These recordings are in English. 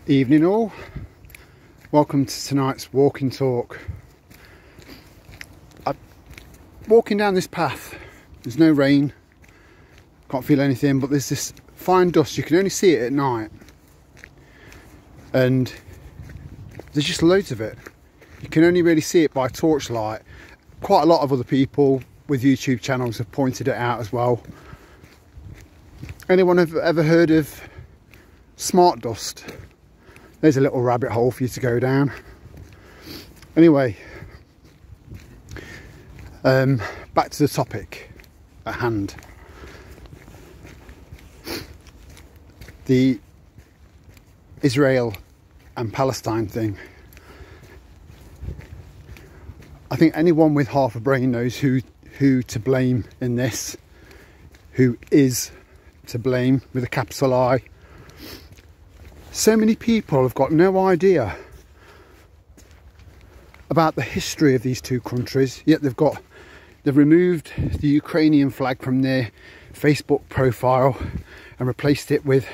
Evening all, welcome to tonight's walking talk. I'm walking down this path, there's no rain, can't feel anything, but there's this fine dust, you can only see it at night, and there's just loads of it. You can only really see it by torchlight. Quite a lot of other people with YouTube channels have pointed it out as well. Anyone have ever heard of smart dust? There's a little rabbit hole for you to go down. Anyway, back to the topic at hand. The Israel and Palestine thing. I think anyone with half a brain knows who to blame in this, who is to blame with a capital I. So many people have got no idea about the history of these two countries, yet they've removed the Ukrainian flag from their Facebook profile and replaced it with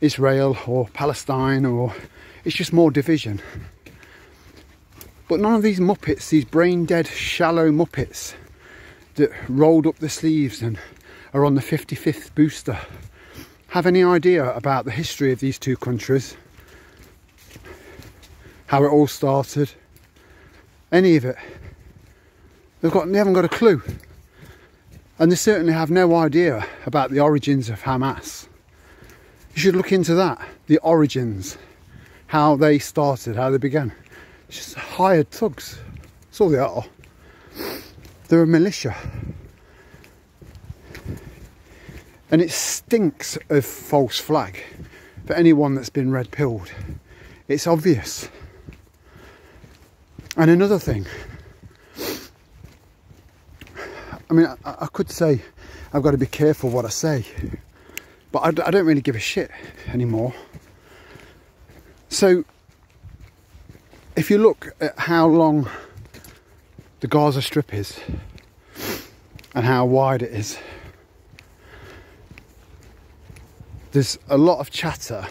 Israel or Palestine, or it's just more division. But none of these muppets, these brain dead shallow muppets that rolled up their sleeves and are on the 55th booster, have any idea about the history of these two countries, how it all started, any of it. They haven't got a clue, and they certainly have no idea about the origins of Hamas. You should look into that, the origins, how they started, how they began. It's just hired thugs, that's all they are. They're a militia. And it stinks of false flag for anyone that's been red-pilled. It's obvious. And another thing, I mean, I could say I've got to be careful what I say, but I don't really give a shit anymore. So, if you look at how long the Gaza Strip is and how wide it is, there's a lot of chatter,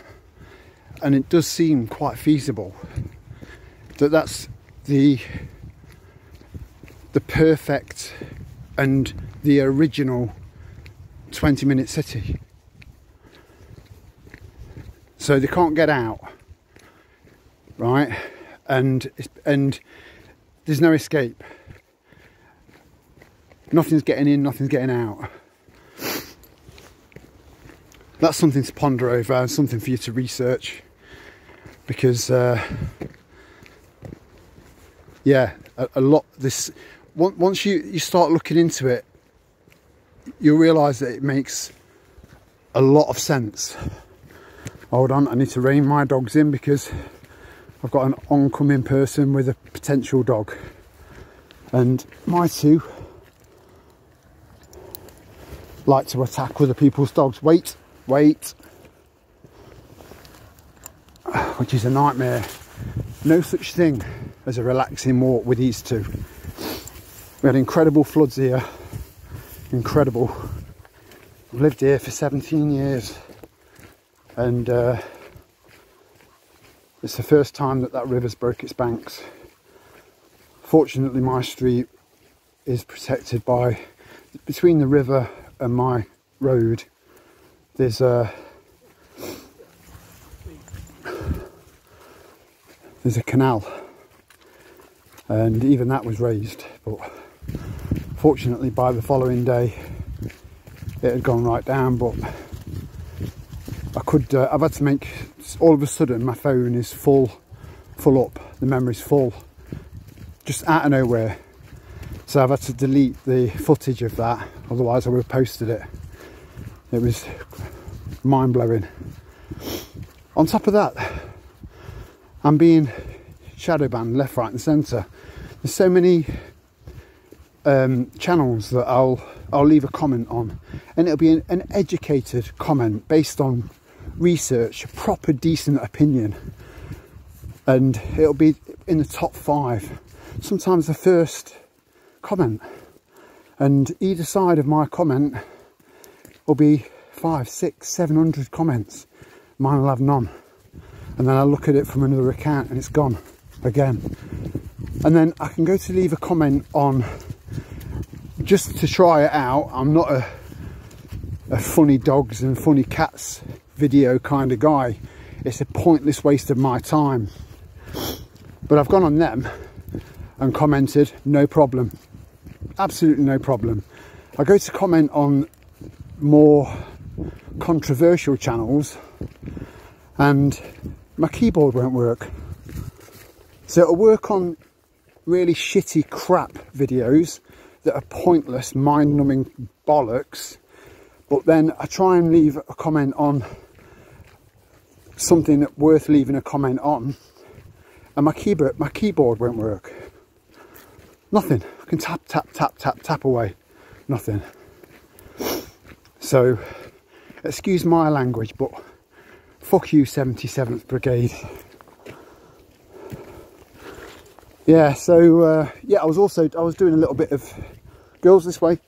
and it does seem quite feasible that that's the perfect and the original 20-minute city. So they can't get out, right? And there's no escape. Nothing's getting in, nothing's getting out. That's something to ponder over and something for you to research, because yeah, a lot this once you start looking into it, you'll realise that it makes a lot of sense. Hold on, I need to rein my dogs in because I've got an oncoming person with a potential dog, and my two like to attack other people's dogs. Wait, which is a nightmare. No such thing as a relaxing walk with these two. We had incredible floods here, incredible. I've lived here for 17 years, and it's the first time that river's broke its banks. Fortunately, my street is protected by, between the river and my road, there's a canal, and even that was raised, but fortunately by the following day it had gone right down. But I've had to make, all of a sudden my phone is full up, the memory's full, just out of nowhere. So I've had to delete the footage of that, otherwise I would have posted it. It was mind-blowing. On top of that, I'm being shadow banned left, right and centre. There's so many channels that I'll leave a comment on, and it'll be an educated comment based on research, a proper decent opinion, and it'll be in the top 5, sometimes the first comment, and either side of my comment will be 500, 600, 700 comments. Mine will have none. and then I look at it from another account and it's gone again. And then I can go to leave a comment on, just to try it out. I'm not a funny dogs and funny cats video kind of guy. It's a pointless waste of my time. But I've gone on them and commented, no problem, absolutely no problem. I go to comment on more controversial channels and my keyboard won't work. So it'll work on really shitty crap videos that are pointless, mind-numbing bollocks, but then I try and leave a comment on something that's worth leaving a comment on, and my keyboard won't work. Nothing. I can tap, tap, tap, tap, tap away. Nothing. So, excuse my language, but fuck you, 77th Brigade. Yeah, so yeah, I was doing a little bit of, girls this way,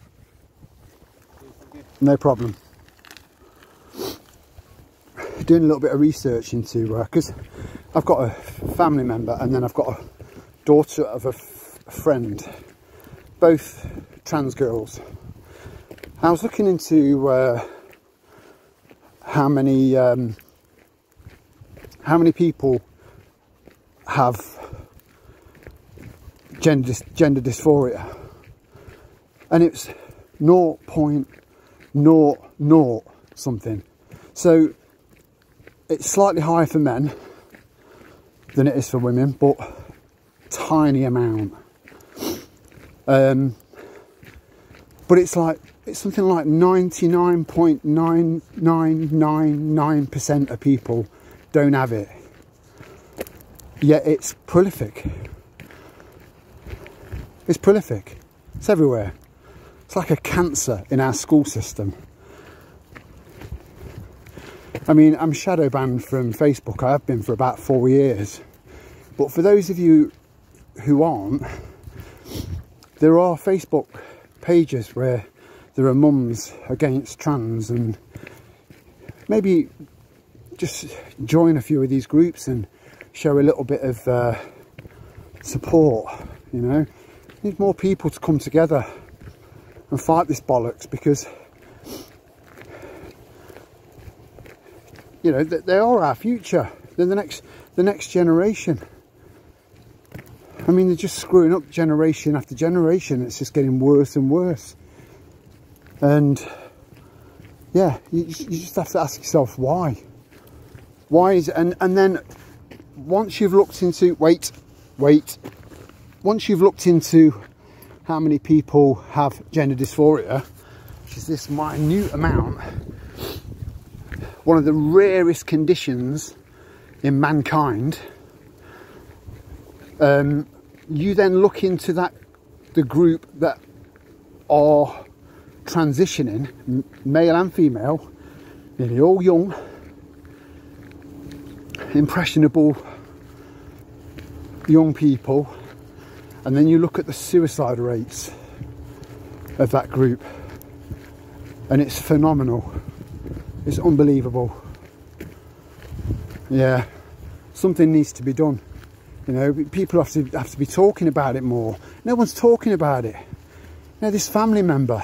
no problem, doing a little bit of research into, because I've got a family member and then I've got a daughter of a friend, both trans girls. I was looking into how many people have gender dysphoria, and it's 0.00 something. So it's slightly higher for men than it is for women, but tiny amount. But it's something like 99.9999% of people don't have it, yet it's prolific. It's prolific. It's everywhere. It's like a cancer in our school system. I mean, I'm shadow banned from Facebook. I have been for about 4 years. But for those of you who aren't, there are Facebook pages where there are mums against trans, and maybe just join a few of these groups and show a little bit of support, you know. Need more people to come together and fight this bollocks, because you know they are our future. They're the next generation. I mean, they're just screwing up generation after generation. It's just getting worse and worse. And yeah, you just have to ask yourself why. Why is it? And then once you've looked into once you've looked into how many people have gender dysphoria, which is this minute amount, one of the rarest conditions in mankind, you then look into the group that are transitioning, male and female, nearly all young, impressionable young people. And then you look at the suicide rates of that group, and it's phenomenal. It's unbelievable. Yeah, something needs to be done. You know, people have to be talking about it more. No one's talking about it. You know, this family member,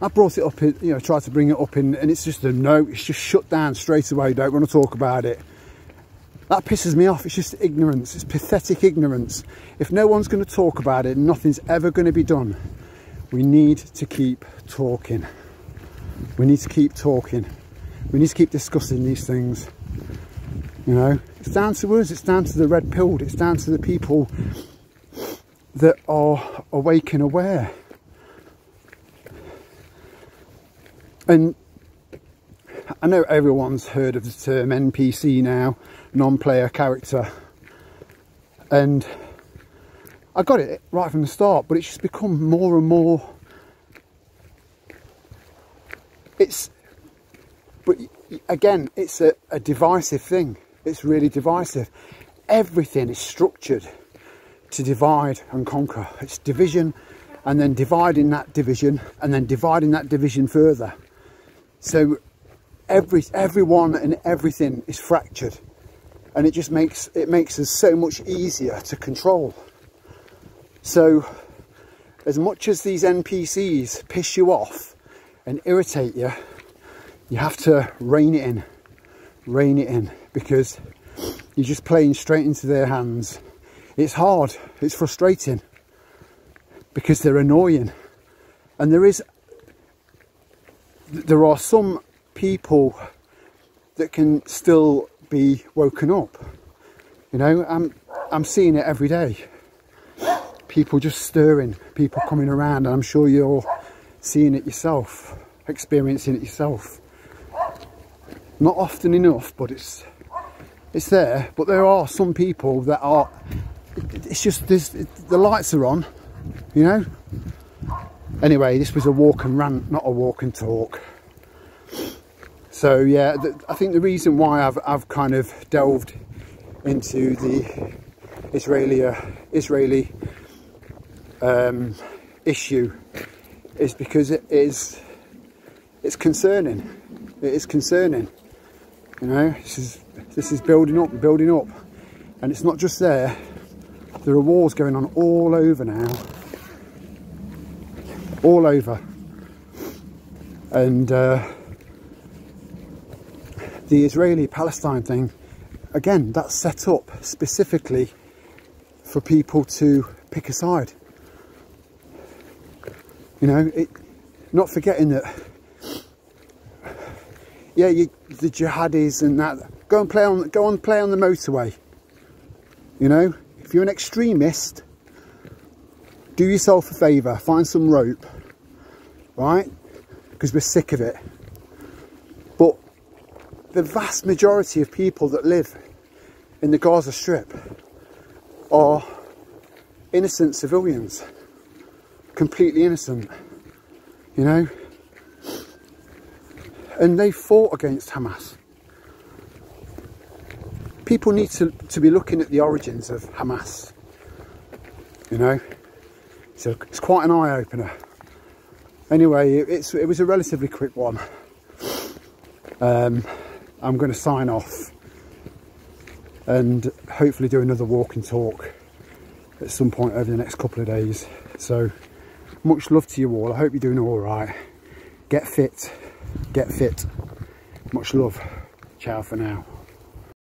I brought it up, you know, tried to bring it up and it's just a no. It's just shut down straight away. Don't want to talk about it. That pisses me off. It's just ignorance. It's pathetic ignorance. If no one's going to talk about it, nothing's ever going to be done. We need to keep talking. We need to keep talking. We need to keep discussing these things. You know, it's down to us. It's down to the red pilled. It's down to the people that are awake and aware. And I know everyone's heard of the term NPC now, non-player character, and I got it right from the start, but it's just become more and more. But again, it's a divisive thing. It's really divisive. Everything is structured to divide and conquer. It's division, and then dividing that division, and then dividing that division further. So everyone and everything is fractured. and it makes us so much easier to control. So as much as these NPCs piss you off and irritate you, you have to rein it in, because you're just playing straight into their hands. It's hard, it's frustrating, because they're annoying. And there are some people that can still be woken up. You know, I'm seeing it every day. People just stirring, people coming around, and I'm sure you're seeing it yourself, experiencing it yourself. Not often enough, but it's there. But there are some people that are, it's just this, the lights are on, you know. Anyway, this was a walk and rant, not a walk and talk. So yeah, I think the reason why I've kind of delved into the Israeli issue is because it's concerning. It is concerning. You know, this is building up, and it's not just there. There are wars going on all over now, all over, and the Israeli-Palestine thing, again, that's set up specifically for people to pick a side. You know, not forgetting that, yeah, the jihadis and that, go and play on the motorway. You know, if you're an extremist, do yourself a favour, find some rope, right? Because we're sick of it. But the vast majority of people that live in the Gaza Strip are innocent civilians, completely innocent, you know, and they fought against Hamas. People need to be looking at the origins of Hamas, you know, so it's quite an eye-opener. Anyway, it was a relatively quick one. I'm going to sign off and hopefully do another walk and talk at some point over the next couple of days. So much love to you all. I hope you're doing all right. Get fit, get fit. Much love. Ciao for now.